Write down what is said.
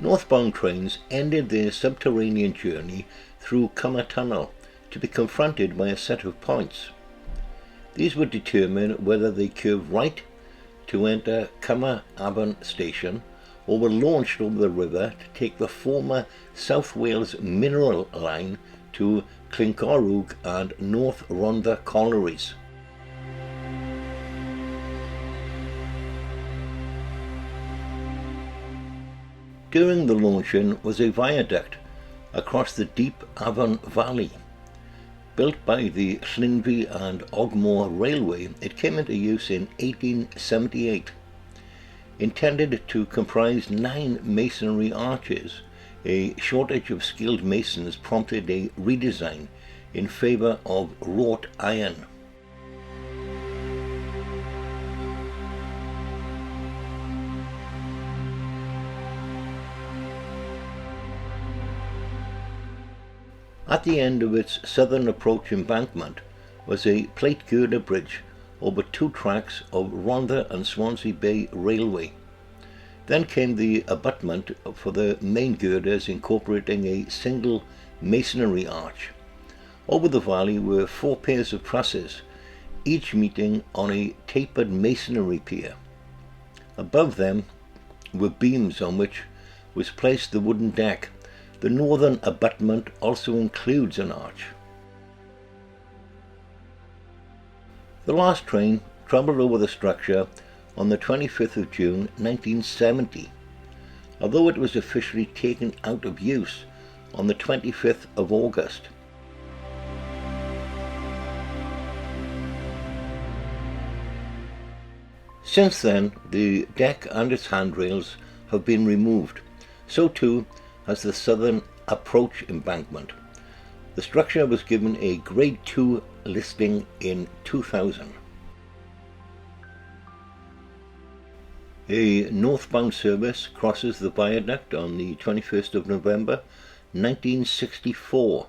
Northbound trains ended their subterranean journey through Cymmer Tunnel to be confronted by a set of points. These would determine whether they curved right to enter Cymmer Afan station or were launched over the river to take the former South Wales mineral line to Clincorwg and North Rhondda collieries. During the launching was a viaduct across the deep Afan Valley. Built by the Llinvi and Ogmore Railway, it came into use in 1878. Intended to comprise 9 masonry arches, a shortage of skilled masons prompted a redesign in favour of wrought iron. At the end of its southern approach embankment was a plate girder bridge over 2 tracks of Rhondda and Swansea Bay Railway. Then came the abutment for the main girders, incorporating a single masonry arch. Over the valley were 4 pairs of trusses, each meeting on a tapered masonry pier. Above them were beams on which was placed the wooden deck. The northern abutment also includes an arch. The last train travelled over the structure on the 25th of June 1970, although it was officially taken out of use on the 25th of August. Since then, the deck and its handrails have been removed. So too has the southern approach embankment. The structure was given a Grade 2 listing in 2000. A northbound service crosses the viaduct on the 21st of November 1964.